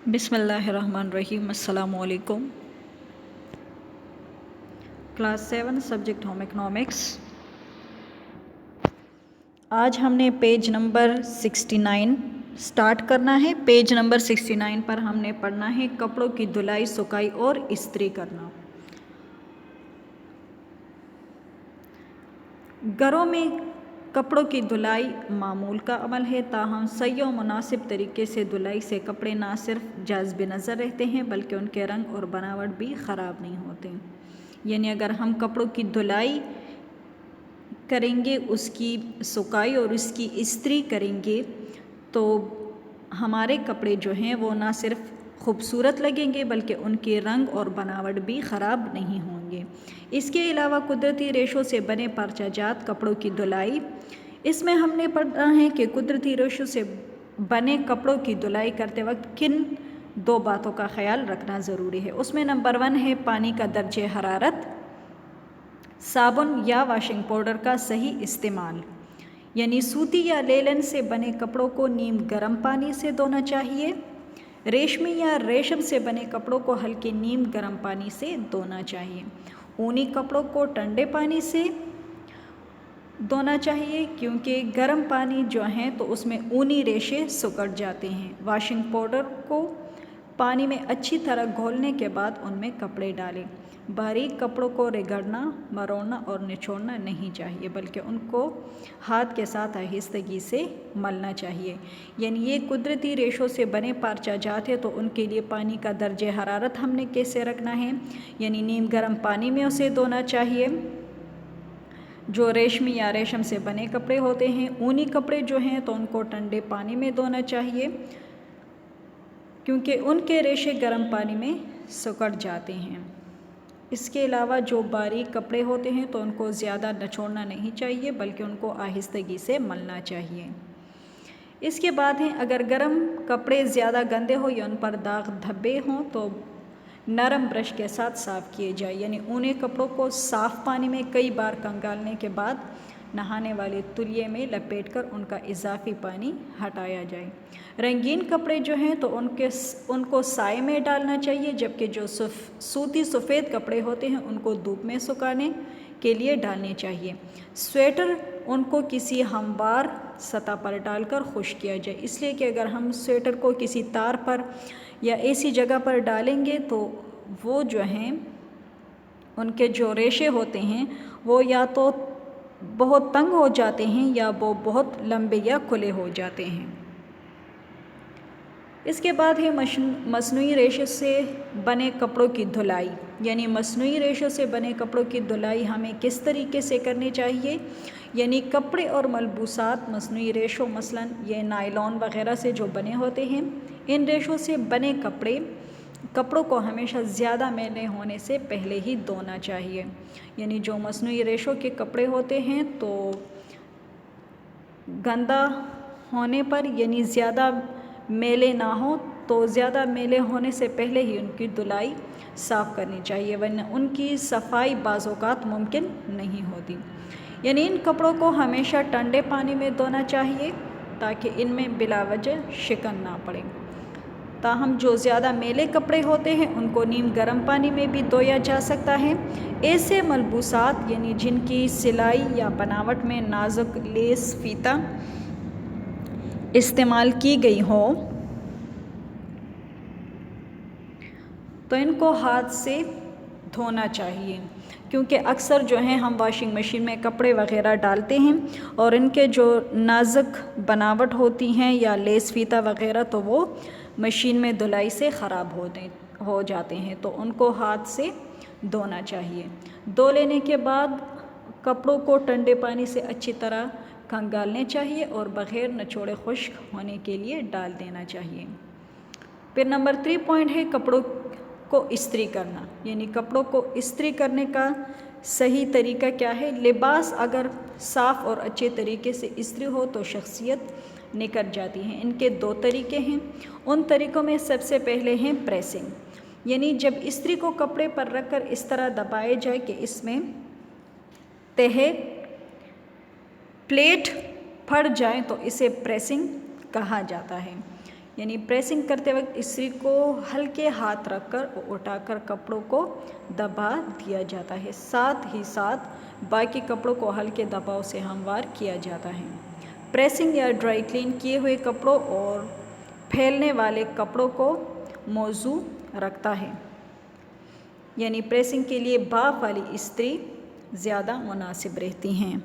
بسم اللہ الرحمن الرحیم۔ السلام علیکم۔ Class 7 subject home economics. آج ہم نے پیج نمبر 69 سٹارٹ کرنا ہے۔ پیج نمبر 69 پر ہم نے پڑھنا ہے کپڑوں کی دھلائی، سکائی اور استری کرنا۔ گھروں میں کپڑوں کی دھلائی معمول کا عمل ہے، تاہم صحیح و مناسب طریقے سے دھلائی سے کپڑے نہ صرف جاذب نظر رہتے ہیں بلکہ ان کے رنگ اور بناوٹ بھی خراب نہیں ہوتے۔ یعنی اگر ہم کپڑوں کی دھلائی کریں گے، اس کی سکائی اور اس کی استری کریں گے تو ہمارے کپڑے جو ہیں وہ نہ صرف خوبصورت لگیں گے بلکہ ان کے رنگ اور بناوٹ بھی خراب نہیں ہوں گے۔ اس کے علاوہ قدرتی ریشوں سے بنے پرچہ جات کپڑوں کی دھلائی، اس میں ہم نے پڑھنا ہے کہ قدرتی ریشوں سے بنے کپڑوں کی دھلائی کرتے وقت کن دو باتوں کا خیال رکھنا ضروری ہے۔ اس میں نمبر 1 ہے پانی کا درجہ حرارت، صابن یا واشنگ پاؤڈر کا صحیح استعمال۔ یعنی سوتی یا لینن سے بنے کپڑوں کو نیم گرم پانی سے دھونا چاہیے۔ ریشمی یا ریشم سے بنے کپڑوں کو ہلکے نیم گرم پانی سے دھونا چاہیے۔ اونی کپڑوں کو ٹھنڈے پانی سے دھونا چاہیے کیونکہ گرم پانی جو ہیں تو اس میں اونی ریشے سکڑ جاتے ہیں۔ واشنگ پاؤڈر کو پانی میں اچھی طرح گھولنے کے بعد ان میں کپڑے ڈالیں۔ باریک کپڑوں کو رگڑنا، مروڑنا اور نچوڑنا نہیں چاہیے بلکہ ان کو ہاتھ کے ساتھ آہستگی سے ملنا چاہیے۔ یعنی یہ قدرتی ریشوں سے بنے پرچہ جات ہے تو ان کے لیے پانی کا درجہ حرارت ہم نے کیسے رکھنا ہے؟ یعنی نیم گرم پانی میں اسے دھونا چاہیے۔ جو ریشمی یا ریشم سے بنے کپڑے ہوتے ہیں، اونی کپڑے جو ہیں تو ان کو ٹھنڈے پانی میں دھونا چاہیے کیونکہ ان کے ریشے گرم پانی میں سکڑ جاتے ہیں۔ اس کے علاوہ جو باریک کپڑے ہوتے ہیں تو ان کو زیادہ نچوڑنا نہیں چاہیے بلکہ ان کو آہستگی سے ملنا چاہیے۔ اس کے بعد ہیں اگر گرم کپڑے زیادہ گندے ہوں یا ان پر داغ دھبے ہوں تو نرم برش کے ساتھ صاف کیے جائے۔ یعنی اونی کپڑوں کو صاف پانی میں کئی بار کنگالنے کے بعد نہانے والے تولیے میں لپیٹ کر ان کا اضافی پانی ہٹایا جائے۔ رنگین کپڑے جو ہیں تو ان کو سائے میں ڈالنا چاہیے، جبکہ جو سوتی سفید کپڑے ہوتے ہیں ان کو دھوپ میں سکھانے کے لیے ڈالنے چاہیے۔ سویٹر ان کو کسی ہموار سطح پر ڈال کر خشک کیا جائے، اس لیے کہ اگر ہم سویٹر کو کسی تار پر یا ایسی جگہ پر ڈالیں گے تو وہ جو ہیں ان کے جو ریشے ہوتے ہیں وہ یا تو بہت تنگ ہو جاتے ہیں یا وہ بہت لمبے یا کھلے ہو جاتے ہیں۔ اس کے بعد ہے مصنوعی ریشے سے بنے کپڑوں کی دھلائی۔ یعنی مصنوعی ریشوں سے بنے کپڑوں کی دھلائی ہمیں کس طریقے سے کرنی چاہیے؟ یعنی کپڑے اور ملبوسات مصنوعی ریشوں مثلاً یہ نائلون وغیرہ سے جو بنے ہوتے ہیں، ان ریشوں سے بنے کپڑوں کو ہمیشہ زیادہ میلے ہونے سے پہلے ہی دھونا چاہیے۔ یعنی جو مصنوعی ریشوں کے کپڑے ہوتے ہیں تو گندا ہونے پر یعنی زیادہ میلے نہ ہوں تو زیادہ میلے ہونے سے پہلے ہی ان کی دھلائی صاف کرنی چاہیے ورنہ ان کی صفائی بعض اوقات ممکن نہیں ہوتی۔ یعنی ان کپڑوں کو ہمیشہ ٹھنڈے پانی میں دھونا چاہیے تاکہ ان میں بلا وجہ شکن نہ پڑے۔ تاہم جو زیادہ میلے کپڑے ہوتے ہیں ان کو نیم گرم پانی میں بھی دھویا جا سکتا ہے۔ ایسے ملبوسات یعنی جن کی سلائی یا بناوٹ میں نازک لیس فیتا استعمال کی گئی ہو تو ان کو ہاتھ سے دھونا چاہیے کیونکہ اکثر جو ہیں ہم واشنگ مشین میں کپڑے وغیرہ ڈالتے ہیں اور ان کے جو نازک بناوٹ ہوتی ہیں یا لیس فیتا وغیرہ تو وہ مشین میں دھلائی سے خراب ہو جاتے ہیں تو ان کو ہاتھ سے دھونا چاہیے۔ دھو لینے کے بعد کپڑوں کو ٹھنڈے پانی سے اچھی طرح کھنگالنے چاہیے اور بغیر نچوڑے خشک ہونے کے لیے ڈال دینا چاہیے۔ پھر نمبر 3 پوائنٹ ہے کپڑوں کو استری کرنا۔ یعنی کپڑوں کو استری کرنے کا صحیح طریقہ کیا ہے؟ لباس اگر صاف اور اچھے طریقے سے استری ہو تو شخصیت نکھر جاتی ہے۔ ان کے 2 طریقے ہیں، ان طریقوں میں سب سے پہلے ہیں پریسنگ۔ یعنی جب استری کو کپڑے پر رکھ کر اس طرح دبائے جائے کہ اس میں تہہ پلیٹ پھٹ جائیں تو اسے پریسنگ کہا جاتا ہے۔ یعنی پریسنگ کرتے وقت استری کو ہلکے ہاتھ رکھ کر اٹھا کر کپڑوں کو دبا دیا جاتا ہے، ساتھ ہی ساتھ باقی کپڑوں کو ہلکے دباؤ سے ہموار کیا جاتا ہے۔ پریسنگ یا ڈرائی کلین کیے ہوئے کپڑوں اور پھیلنے والے کپڑوں کو موزوں رکھتا ہے، یعنی پریسنگ کے لیے بھاپ والی استری زیادہ مناسب رہتی ہیں۔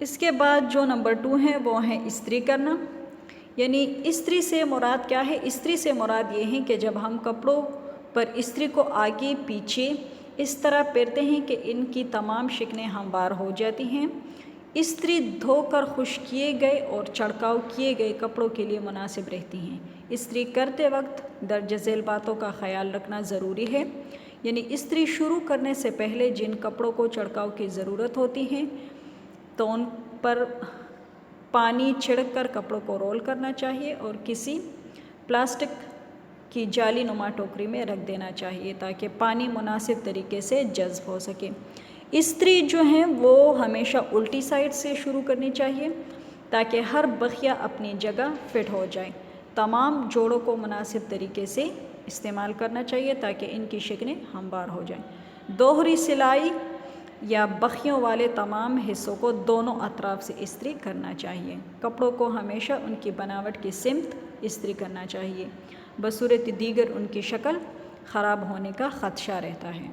اس کے بعد جو نمبر 2 ہے وہ ہے استری کرنا، یعنی استری سے مراد کیا ہے؟ استری سے مراد یہ ہے کہ جب ہم کپڑوں پر استری کو آگے پیچھے اس طرح پھیرتے ہیں کہ ان کی تمام شکنیں ہموار ہو جاتی ہیں۔ استری دھو کر خشک کیے گئے اور چھڑکاؤ کیے گئے کپڑوں کے لیے مناسب رہتی ہیں۔ استری کرتے وقت درج ذیل باتوں کا خیال رکھنا ضروری ہے، یعنی استری شروع کرنے سے پہلے جن کپڑوں کو چھڑکاؤ کی ضرورت ہوتی ہے تو ان پر پانی چھڑک کر کپڑوں کو رول کرنا چاہیے اور کسی پلاسٹک کی جالی نما ٹوکری میں رکھ دینا چاہیے تاکہ پانی مناسب طریقے سے جذب ہو سکے۔ استری جو ہیں وہ ہمیشہ الٹی سائڈ سے شروع کرنی چاہیے تاکہ ہر بخیہ اپنی جگہ فٹ ہو جائے۔ تمام جوڑوں کو مناسب طریقے سے استعمال کرنا چاہیے تاکہ ان کی شکنیں ہموار ہو جائیں۔ دوہری سلائی یا بخیوں والے تمام حصوں کو دونوں اطراف سے استری کرنا چاہیے۔ کپڑوں کو ہمیشہ ان کی بناوٹ کی سمت استری کرنا چاہیے، بصورت دیگر ان کی شکل خراب ہونے کا خدشہ رہتا ہے۔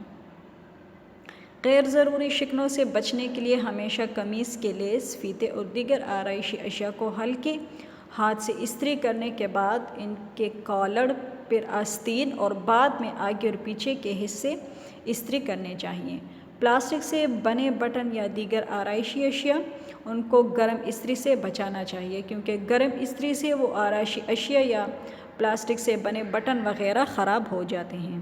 غیر ضروری شکنوں سے بچنے کے لیے ہمیشہ قمیص کے لیس، فیتے اور دیگر آرائشی اشیاء کو ہلکے ہاتھ سے استری کرنے کے بعد ان کے کالر، پھر آستین اور بعد میں آگے اور پیچھے کے حصے استری کرنے چاہیے۔ پلاسٹک سے بنے بٹن یا دیگر آرائشی اشیاء ان کو گرم استری سے بچانا چاہیے کیونکہ گرم استری سے وہ آرائشی اشیاء یا پلاسٹک سے بنے بٹن وغیرہ خراب ہو جاتے ہیں۔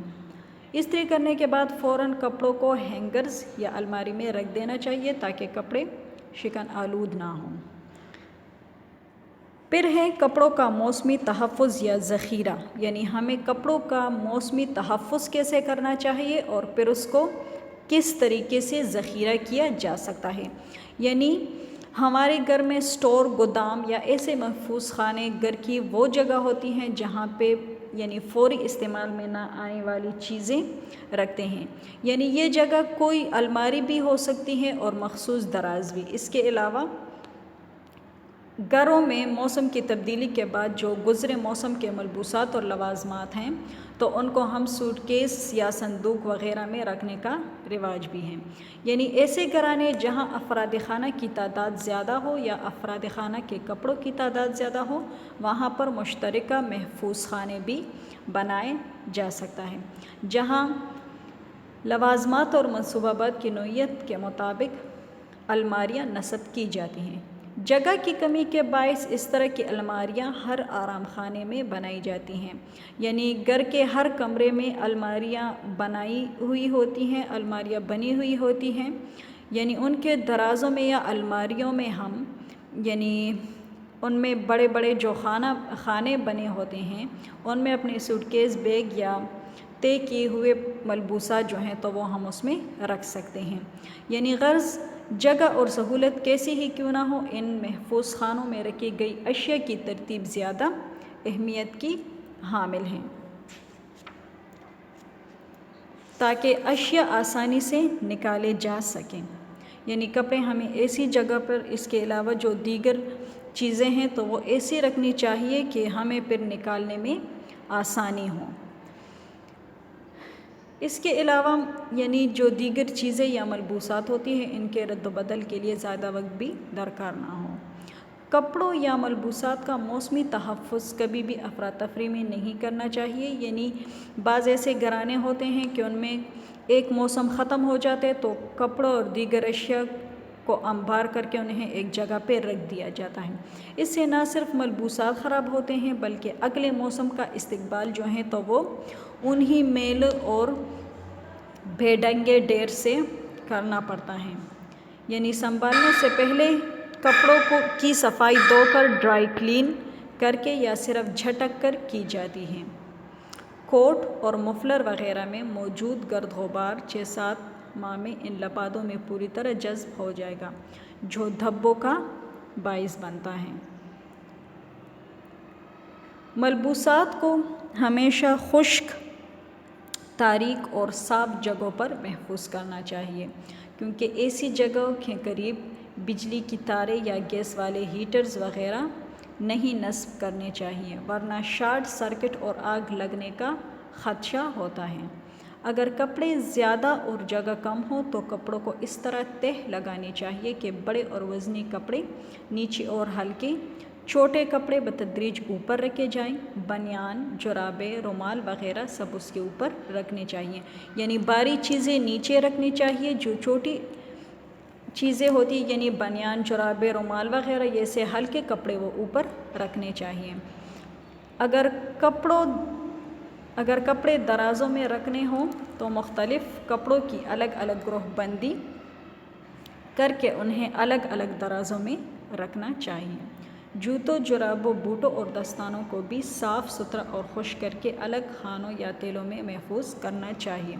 استری کرنے کے بعد فوراً کپڑوں کو ہینگرز یا الماری میں رکھ دینا چاہیے تاکہ کپڑے شکن آلود نہ ہوں۔ پھر ہے کپڑوں کا موسمی تحفظ یا ذخیرہ، یعنی ہمیں کپڑوں کا موسمی تحفظ کیسے کرنا چاہیے اور پھر اس کو کس طریقے سے ذخیرہ کیا جا سکتا ہے۔ یعنی ہمارے گھر میں اسٹور، گودام یا ایسے محفوظ خانے گھر کی وہ جگہ ہوتی ہیں جہاں پہ یعنی فوری استعمال میں نہ آنے والی چیزیں رکھتے ہیں، یعنی یہ جگہ کوئی الماری بھی ہو سکتی ہے اور مخصوص دراز بھی۔ اس کے علاوہ گھروں میں موسم کی تبدیلی کے بعد جو گزرے موسم کے ملبوسات اور لوازمات ہیں تو ان کو ہم سوٹ کیس یا صندوق وغیرہ میں رکھنے کا رواج بھی ہے، یعنی ایسے گھرانے جہاں افراد خانہ کی تعداد زیادہ ہو یا افراد خانہ کے کپڑوں کی تعداد زیادہ ہو وہاں پر مشترکہ محفوظ خانے بھی بنائے جا سکتا ہے جہاں لوازمات اور منصوبہ بات کی نوعیت کے مطابق الماریاں نصب کی جاتی ہیں۔ جگہ کی کمی کے باعث اس طرح کی الماریاں ہر آرام خانے میں بنائی جاتی ہیں، یعنی گھر کے ہر کمرے میں الماریاں بنی ہوئی ہوتی ہیں، یعنی ان کے درازوں میں یا الماریوں میں ہم یعنی ان میں بڑے بڑے جو خانے بنے ہوتے ہیں ان میں اپنے سوٹ کیس، بیگ یا طے کیے ہوئے ملبوسات جو ہیں تو وہ ہم اس میں رکھ سکتے ہیں۔ یعنی غرض جگہ اور سہولت کیسی ہی کیوں نہ ہو، ان محفوظ خانوں میں رکھی گئی اشیاء کی ترتیب زیادہ اہمیت کی حامل ہے تاکہ اشیاء آسانی سے نکالے جا سکیں۔ یعنی کپڑے ہمیں ایسی جگہ پر اس کے علاوہ جو دیگر چیزیں ہیں تو وہ ایسی رکھنی چاہیے کہ ہمیں پھر نکالنے میں آسانی ہو۔ اس کے علاوہ یعنی جو دیگر چیزیں یا ملبوسات ہوتی ہیں ان کے رد و بدل کے لیے زیادہ وقت بھی درکار نہ ہو۔ کپڑوں یا ملبوسات کا موسمی تحفظ کبھی بھی افراتفری میں نہیں کرنا چاہیے، یعنی بعض ایسے گھرانے ہوتے ہیں کہ ان میں ایک موسم ختم ہو جاتے تو کپڑوں اور دیگر اشیاء کو انبار کر کے انہیں ایک جگہ پہ رکھ دیا جاتا ہے۔ اس سے نہ صرف ملبوسات خراب ہوتے ہیں بلکہ اگلے موسم کا استقبال جو ہے تو وہ انہی میل اور بے ڈنگے ڈیر سے کرنا پڑتا ہے۔ یعنی سنبھالنے سے پہلے کپڑوں کی صفائی دھو کر ڈرائی کلین کر کے یا صرف جھٹک کر کی جاتی ہے۔ کوٹ اور مفلر وغیرہ میں موجود گرد غبار 6-7 ماہ میں ان لبادوں میں پوری طرح جذب ہو جائے گا جو دھبوں کا باعث بنتا ہے۔ ملبوسات کو ہمیشہ خشک، تاریک اور صاف جگہوں پر محفوظ کرنا چاہیے، کیونکہ ایسی جگہوں کے قریب بجلی کی تاریں یا گیس والے ہیٹرز وغیرہ نہیں نصب کرنے چاہیے، ورنہ شارٹ سرکٹ اور آگ لگنے کا خدشہ ہوتا ہے۔ اگر کپڑے زیادہ اور جگہ کم ہو تو کپڑوں کو اس طرح تہہ لگانی چاہیے کہ بڑے اور وزنی کپڑے نیچے اور ہلکے چھوٹے کپڑے بتدریج اوپر رکھے جائیں۔ بنیان، جرابیں، رومال وغیرہ سب اس کے اوپر رکھنے چاہیے، یعنی بھاری چیزیں نیچے رکھنی چاہیے، جو چھوٹی چیزیں ہوتی ہیں یعنی بنیان، جرابیں، رومال وغیرہ، یہ سے ہلکے کپڑے وہ اوپر رکھنے چاہیے۔ اگر کپڑے درازوں میں رکھنے ہوں تو مختلف کپڑوں کی الگ الگ گروہ بندی کر کے انہیں الگ الگ درازوں میں رکھنا چاہیے۔ جوتوں، جرابوں، بوٹوں اور دستانوں کو بھی صاف ستھرا اور خشک کر کے الگ خانوں یا تھیلوں میں محفوظ کرنا چاہیے۔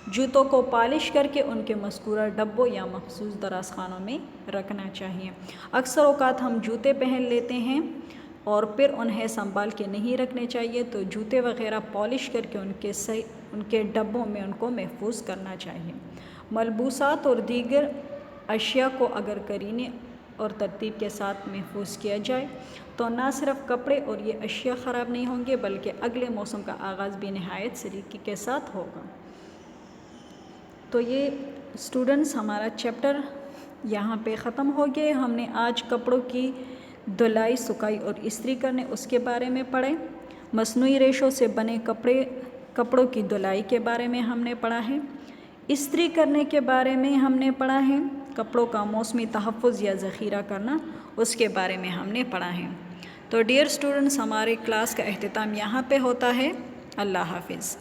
جوتوں کو پالش کر کے ان کے مذکورہ ڈبوں یا مخصوص دراز خانوں میں رکھنا چاہیے۔ اکثر اوقات ہم جوتے پہن لیتے ہیں اور پھر انہیں سنبھال کے نہیں رکھنے چاہیے، تو جوتے وغیرہ پالش کر کے ان کے ڈبوں میں ان کو محفوظ کرنا چاہیے۔ ملبوسات اور دیگر اشیاء کو اگر قرینے اور ترتیب کے ساتھ محفوظ کیا جائے تو نہ صرف کپڑے اور یہ اشیاء خراب نہیں ہوں گے بلکہ اگلے موسم کا آغاز بھی نہایت سلیقے کے ساتھ ہوگا۔ تو یہ اسٹوڈنٹس ہمارا چیپٹر یہاں پہ ختم ہو گیا۔ ہم نے آج کپڑوں کی دھلائی، سکائی اور استری کرنے اس کے بارے میں پڑھے۔ مصنوعی ریشوں سے بنے کپڑوں کی دھلائی کے بارے میں ہم نے پڑھا ہے۔ استری کرنے کے بارے میں ہم نے پڑھا ہے۔ کپڑوں کا موسمی تحفظ یا ذخیرہ کرنا، اس کے بارے میں ہم نے پڑھا ہے۔ تو ڈیئر اسٹوڈنٹس، ہمارے کلاس کا اختتام یہاں پہ ہوتا ہے۔ اللہ حافظ۔